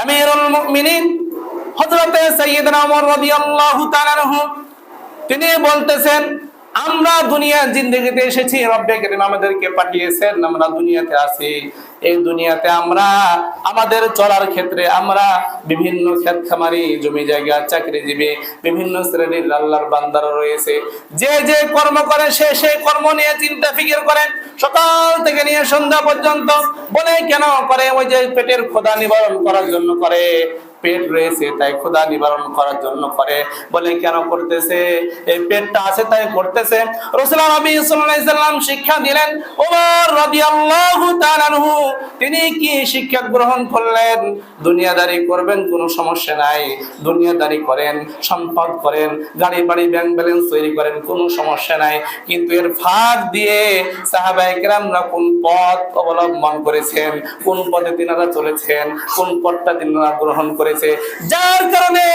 আমিরুল মুমিনিন হযরতে সাইয়্যিদনা ওমর রাদিয়াল্লাহু তাআলা আনহু তিনি বলতেছেন, আমরা দুনিয়ার জিন্দেগিতে এসেছি, রব্বে কারীম আমাদেরকে পাঠিয়েছেন, আমরা দুনিয়াতে আছি। এই দুনিয়াতে আমরা আমাদের চলার ক্ষেত্রে আমরা বিভিন্ন ক্ষেত খামারি, জমি জায়গা, চাকরিজীবী, বিভিন্ন শ্রেণীর আল্লাহর বান্দারা রয়েছে। যে যে কর্ম করে সে সেই কর্ম নিয়ে চিন্তা ফিকির করেন, সকাল থেকে নিয়ে সন্ধ্যা পর্যন্ত। বলে কেন করে? ওই যে পেটের ক্ষুধা নিবারণ করার জন্য করে। পেট রয়েছে তাই ক্ষুধা নিবারণ করার জন্য করে। বলে কেন করতেছে? এই পেটটা আছে তাই করতেছে। রাসূলুল্লাহ নবী সাল্লাল্লাহু আলাইহি সাল্লাম শিক্ষা দিলেন। ওমর রাদিয়াল্লাহু তাআলা আনহু তিনি কি শিক্ষা গ্রহণ করলেন? দুনিয়াদারি করবেন কোনো সমস্যা নাই, দুনিয়াদারি করেন, সম্পদ করেন, গাড়ি বাড়ি ব্যাংক ব্যালেন্স তৈরি করেন, কোনো সমস্যা নাই। কিন্তু এর ফাঁক দিয়ে সাহাবায়ে কেরামরা কোন পথ অবলম্বন করেছেন, কোন পথে তিনারা চলেছেন, কোন পথটা তিনারা গ্রহণ করেছে, যার কারণে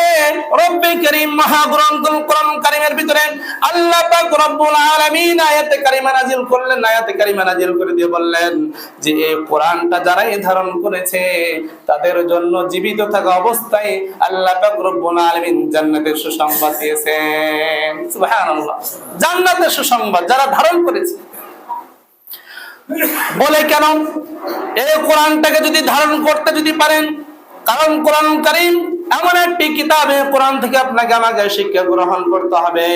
রব্বে কারীম মহাগ্রন্থুল কোরআন কারীমের ভিতরে আল্লাহ পাক রব্বুল আলামিন আয়াতে কারিমা নাযিল করলেন। আয়াতে কারিমা নাযিল করে দিয়ে বললেন যে এই কোরআনটা যারাই ধারণ করেছে তাদের জন্য জীবিত থাকা অবস্থায় আল্লাহ পাক রব্বুল আলামিন জান্নাতের সুসংবাদ দিয়েছেন। সুবহানাল্লাহ, জান্নাতের সুসংবাদ যারা ধারণ করেছে। বলে কেন? এই কোরআনটাকে যদি ধারণ করতে যদি পারেন, কারণ কোরআন কারীম এমন একটি কিতাব, কোরআন থেকে আপনাকে আমাকে শিক্ষা গ্রহণ করতে হবে।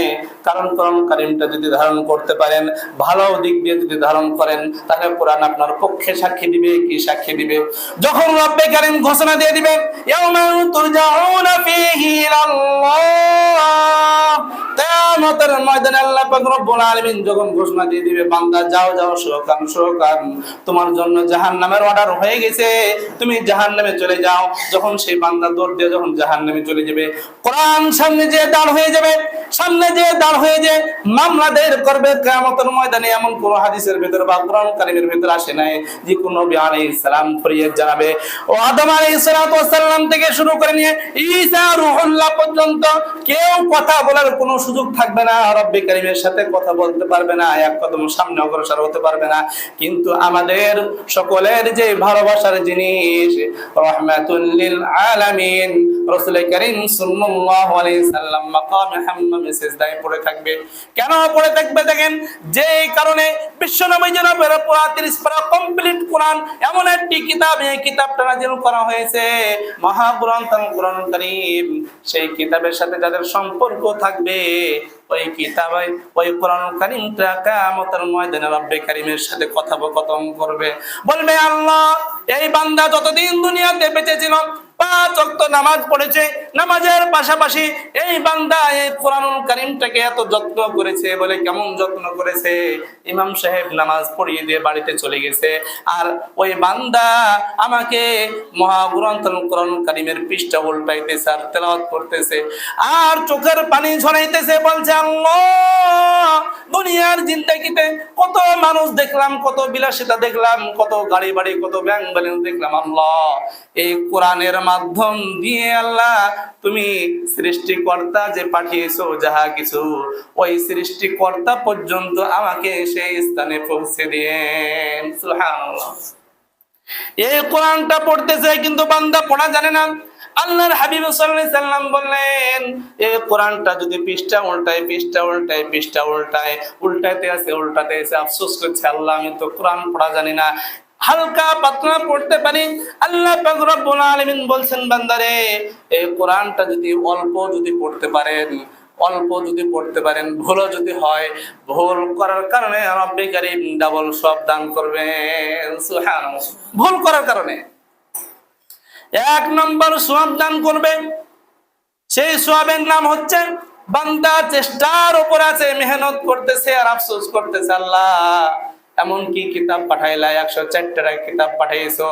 কারণ কোরআন কারীমটা যদি ধারণ করতে পারেন, ভালো দিক দিয়ে যদি ধারণ করেন, তাহলে কোরআন আপনার পক্ষে সাক্ষী দিবে। কি সাক্ষী দিবে? যখন রব্বে কারীম ঘোষণা দিয়ে দিবে, ইয়াউমা তুরজাউনা ফীহি ইলাল্লাহ, কিয়ামতের ময়দানে আল্লাহ পাক রব্বুল আলামিন যখন ঘোষণা দিয়ে দিবে, বান্দা যাও যাও, শোকান শোকান, তোমার জন্য জাহান্নামের অর্ডার হয়ে গেছে, তুমি জাহান্নামে চলে যাও। যখন সেই বান্দা দৌড় দিয়ে যখন জাহান্নামে চলে যাবে, কোরআন সামনে যে দাঁড় হয়ে যাবে, সামনে যে দাঁড় হয়ে যে মামলা দায়ের করবে কিয়ামতের ময়দানে। এমন কোন হাদিসের ভিতরে বা কোরআন কারীমের ভিতরে আসে নাই যে কোন নবী আলাইহিস সালাম ফরিয়াদ জানাবে। ও আদম আলাইহিস সালাম থেকে শুরু করে নিয়ে ঈসা রূহুল্লাহ পর্যন্ত কেউ কথা বলার কোনো সুযোগ থাকবে না, রব্বে কারীমের সাথে কথা বলতে পারবে না, এক কদম সামনে অগ্রসর হতে পারবে না। কিন্তু আমাদের সকলের যে ভালোবাসার জিনিস রাহমাতুল লিল আলামিন রাসূল কারীম সাল্লাল্লাহু আলাইহি সাল্লাম মাকামে হাম্মামে সিজদায় পড়ে থাকবে। কেন পড়ে থাকবে? দেখেন, যে কারণে বিশ্বনবী জনাবের পুরা 30 পারা কমপ্লিট কোরআন এমন একটি কিতাব, এই কিতাবটা নাযিল করা হয়েছে মহাগ্রন্থ কোরআন কারীম। সেই কিতাবের সাথে যাদের সম্পর্ক থাকবে, ওই কিতাবে ওই কোরআন কারীমটা কিয়ামতের ময়দানে রব্বে কারীমের সাথে কথোপকথন করবে। বলবে, আল্লাহ, এই বান্দা যতদিন দুনিয়াতে বেঁচে ছিল 5 ওয়াক্ত নামাজ পড়েছে, নামাজের পাশাপাশি এই বান্দা এই কোরআনুল কারীমটাকে এত যত্ন করেছে। বলে কেমন যত্ন করেছে? ইমাম সাহেব নামাজ পড়িয়ে দিয়ে বাড়িতে চলে গেছে, আর ওই বান্দা আমাকে মহাগ্রন্থুল কোরআনুল কারীমের পৃষ্ঠা উল্টাইতেছে আর তেলাওয়াত করতেছে আর চোখের পানি ঝরাইতেছে। বলছে, আল্লাহ, দুনিয়ার জিন্দেগিতে কত মানুষ দেখলাম, কত বিলাসিতা দেখলাম, কত গাড়ি বাড়ি, কত ব্যাংক ব্যালেন্স দেখলাম। আল্লাহ, এই কোরআনের মাধ্যম দিয়ে আল্লাহ তুমি সৃষ্টিকর্তা যে পাঠিয়েছো যাহা কিছু, ওই সৃষ্টিকর্তা পর্যন্ত আমাকে সেই স্থানে পৌঁছে দিয়েন। সুবহানাল্লাহ। এই কোরআনটা পড়তে চাই কিন্তু বান্দা পড়া জানে না। আল্লাহর হাবিব সাল্লাল্লাহু আলাইহি সাল্লাম বললেন, এই কোরআনটা যদি পৃষ্ঠা উল্টায় উল্টাতে আছে আফসোস করছে, আল্লাহ, আমি তো কোরআন পড়া জানি না, হালকা পাতলা পড়তে পারি। আল্লাহ পাক রব্বুল আলামিন বলছেন, বান্দারে, এই কোরআনটা যদি অল্প যদি পড়তে পারেন, ভুলও যদি হয়, ভুল করার কারণে রব্বে কারীম ডাবল সওয়াব দান করবেন। সুবহানাল্লাহ। ভুল করার কারণে 1 নম্বর সওয়াব দান করবে। সেই সওয়াবের নাম হচ্ছে বান্দা চেষ্টার উপর আছে, মেহনত করতেছে আর আফসোস করতেছে, আল্লাহ, এমন কি কিতাব পাঠাইলা, 104টা কিতাব পাঠাইছো,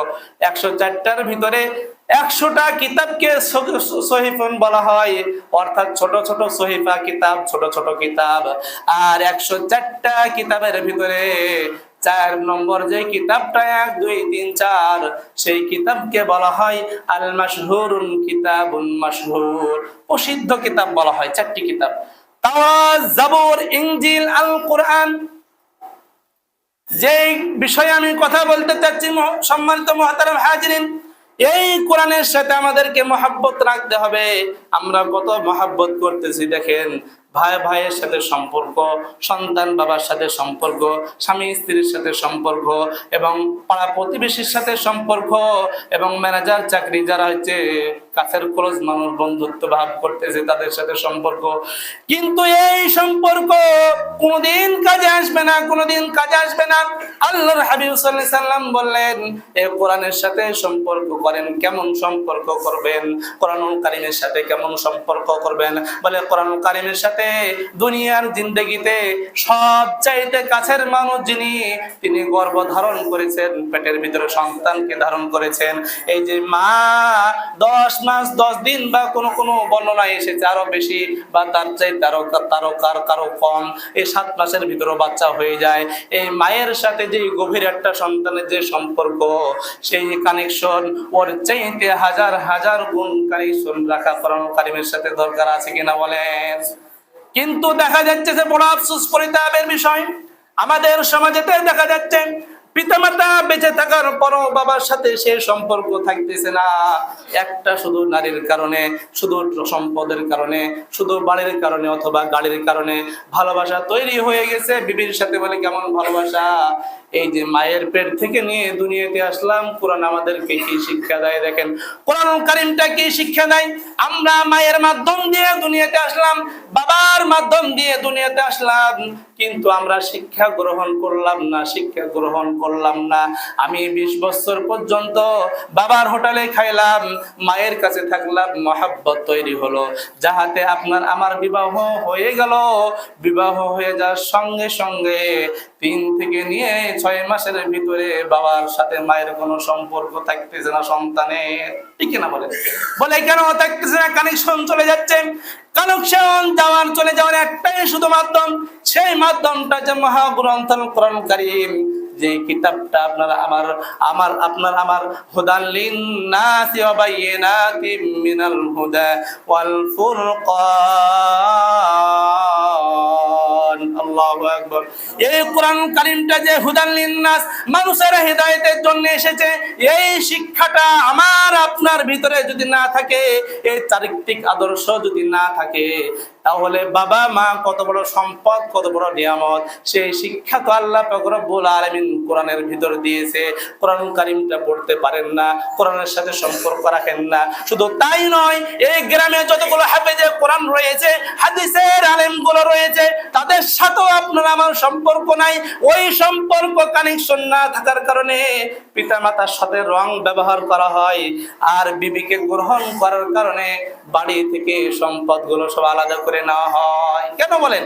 104টার ভিতরে 100টা কিতাবকে সহিফা বলা হয়, অর্থাৎ ছোট ছোট সহিফা কিতাব, ছোট ছোট কিতাব। আর 104টা কিতাবের ভিতরে 4 নম্বর যে কিতাবটা 1 2 3 4 সেই কিতাবকে বলা হয় আল মাশহুরুন কিতাবুন মাশহুর, প্রসিদ্ধ কিতাব বলা হয়। 4টি কিতাব, তাওরাত, জাবুর, ইনজিল, আল কোরআন। যে বিষয়ে আমি কথা বলতে চাচ্ছি সম্মানিত মুহতারাম হাজিরিন, এই কোরআনের সাথে আমাদেরকে মহাব্বত রাখতে হবে। আমরা কত মহাব্বত করতেছি দেখেন, ভাই ভাইয়ের সাথে সম্পর্ক, সন্তান বাবার সাথে সম্পর্ক, স্বামী স্ত্রীর সাথে সম্পর্ক, এবং পাড়া প্রতিবেশীর সাথে সম্পর্ক, এবং ম্যানেজার চাকরি যারা হচ্ছে কাছের ক্লোজ মানুষ, বন্ধুত্ব ভাব করতেছে তাদের সাথে সম্পর্ক। কিন্তু এই সম্পর্ক কোনোদিন কাজে আসবে না, কোনোদিন কাজে আসবে না। আল্লাহর হাবিব সাল্লাল্লাহু আলাইহি সাল্লাম বললেন, এই কোরআনের সাথে সম্পর্ক করেন। কেমন সম্পর্ক করবেন? কোরআনুল কারীমের সাথে কেমন সম্পর্ক করবেন? বলে কোরআনুল কারীমের সাথে দুনিয়ার জিন্দেগিতে সবচাইতে কাছের মানুষ যিনি, তিনি গর্ভ ধারণ করেছেন, পেটের ভিতরে সন্তানকে ধারণ করেছেন। এই যে মা 10 মাস 10 দিন বা কোন কোন বর্ণনায় এসেছে আরো বেশি বা তার চাইতে কারো কম, এই 7 মাসের ভিতরে বাচ্চা হয়ে যায়। এই মায়ের সাথে যে গভীর একটা সন্তানের যে সম্পর্ক, সেই কানেকশন ওর চাইতে হাজার হাজার গুণ কানেকশন রাখা কোরআনুল কারীমের সাথে দরকার আছে কিনা বলেন? কিন্তু দেখা যাচ্ছে যে বড় আফসোস পরিতাপের বিষয়, আমাদের সমাজেতে দেখা যাচ্ছে পিতামাতা বেঁচে থাকার পরও বাবার সাথে সে সম্পর্ক থাকতেছে না। একটা শুধু নারীর কারণে, শুধু সম্পদের কারণে, শুধু বাড়ির কারণে অথবা গাড়ির কারণে ভালোবাসা তৈরি হয়ে গেছে বিবির সাথে। বলে কেমন ভালোবাসা? এই যে মায়ের পেট থেকে নিয়ে দুনিয়াতে আসলাম, কোরআন আমাদেরকে কি শিক্ষা দেয় দেখেন। কোরআনুল কারীমটা কি শিক্ষা দেয়? আমরা মায়ের মাধ্যম দিয়ে দুনিয়াতে আসলাম, বাবার মাধ্যম দিয়ে দুনিয়াতে আসলাম, কিন্তু আমরা শিক্ষা গ্রহণ করলাম না, শিক্ষা গ্রহণ করলাম না। আমি 20 বছর পর্যন্ত বাবার হোটেলে খাইলাম, মায়ের কাছে থাকলাম, মহাব্বত তৈরি হলো। যাহাতে আপনার আমার বিবাহ হয়ে গেল, বিবাহ হয়ে যাওয়ার সঙ্গে সঙ্গে 3 থেকে নিয়ে 6 মাসের ভিতরে বাবার সাথে মায়ের কোনো সম্পর্ক থাকতেছে না সন্তানের, ঠিক না বলে? বলে কেন থাকতেছে না? কানেকশন চলে যাচ্ছে। কানেকশন চলে যাওয়ার একটাই শুধু মাধ্যম, সেই মাধ্যমটা যে মহাগ্রন্থ কোরআন কারীম, যে কিতাবটা আপনার আমার হুদাল লিন্নাসি ওয়া বাইয়িনাতিম মিনাল হুদা ওয়াল ফুরকান। আল্লাহু আকবার। এই কোরআন কারীমটা যে হুদাল লিন্নাস, মানুষের হেদায়েতের জন্য এসেছে, এই শিক্ষাটা আমার আপনার ভিতরে যদি না থাকে, এই চারিত্রিক আদর্শ যদি না থাকে, তাহলে বাবা মা কত বড় সম্পদ, কত বড় নিয়ামত, সেই শিক্ষা তো আল্লাহ পাক রব্বুল আলামিন কোরআনের ভিতর দিয়েছে। কোরআন কারীমটা পড়তে পারেন না, কোরআনের সাথে সম্পর্ক রাখেন না। শুধু তাই নয়, এই গ্রামে যতগুলো হাফেজে কোরআন রয়েছে, হাদিসের আলেমগুলো রয়েছে, তাদের সাথেও আপনার আমার সম্পর্ক নাই। ওই সম্পর্ক কানেকশন না থাকার কারণে পিতামাতার সাথে রং ব্যবহার করা হয়, আর বিবিকে গ্রহণ করার কারণে বাড়ি থেকে সম্পদগুলো সব আলাদা করে নেওয়া হয়। কেন বলেন?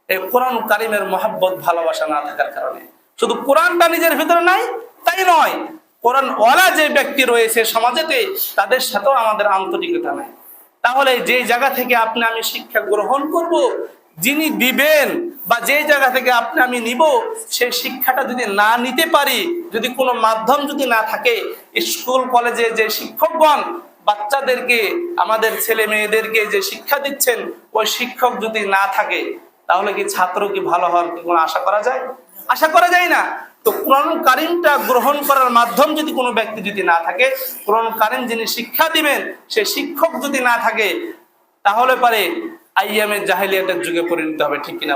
এই কোরআন কারীমের মহব্বত, ভালোবাসা না থাকার কারণে। শুধু কোরআনটা নিজের ভিতরে নাই তাই নয়, কোরআন ওয়ালা যে ব্যক্তি রয়েছে সমাজেতে, তাদের সাথেও আমাদের আন্তরিকতা নাই। তাহলে যে জায়গা থেকে আপনি আমি শিক্ষা গ্রহণ করব, যিনি দিবেন বা যে জায়গা থেকে আপনি আমি নিব, সেই শিক্ষাটা যদি না নিতে পারি, যদি কোনো মাধ্যম যদি না থাকে, স্কুল কলেজে যে শিক্ষকগণ বাচ্চাদেরকে, আমাদের ছেলে মেয়েদেরকে যে শিক্ষা দিচ্ছেন, ওই শিক্ষক যদি না থাকে, তাহলে কি ছাত্র কি ভালো হওয়ার কি কোনো আশা করা যায়? আশা করা যায় না। তো কোরআন কারীমটা গ্রহণ করার মাধ্যম যদি কোনো ব্যক্তি যদি না থাকে, কোরআন কারীম যিনি শিক্ষা দিবেন সেই শিক্ষক যদি না থাকে, তাহলে পারে আইয়ামে জাহেলিয়াতের যুগে পরিণত হবে, ঠিক কিনা?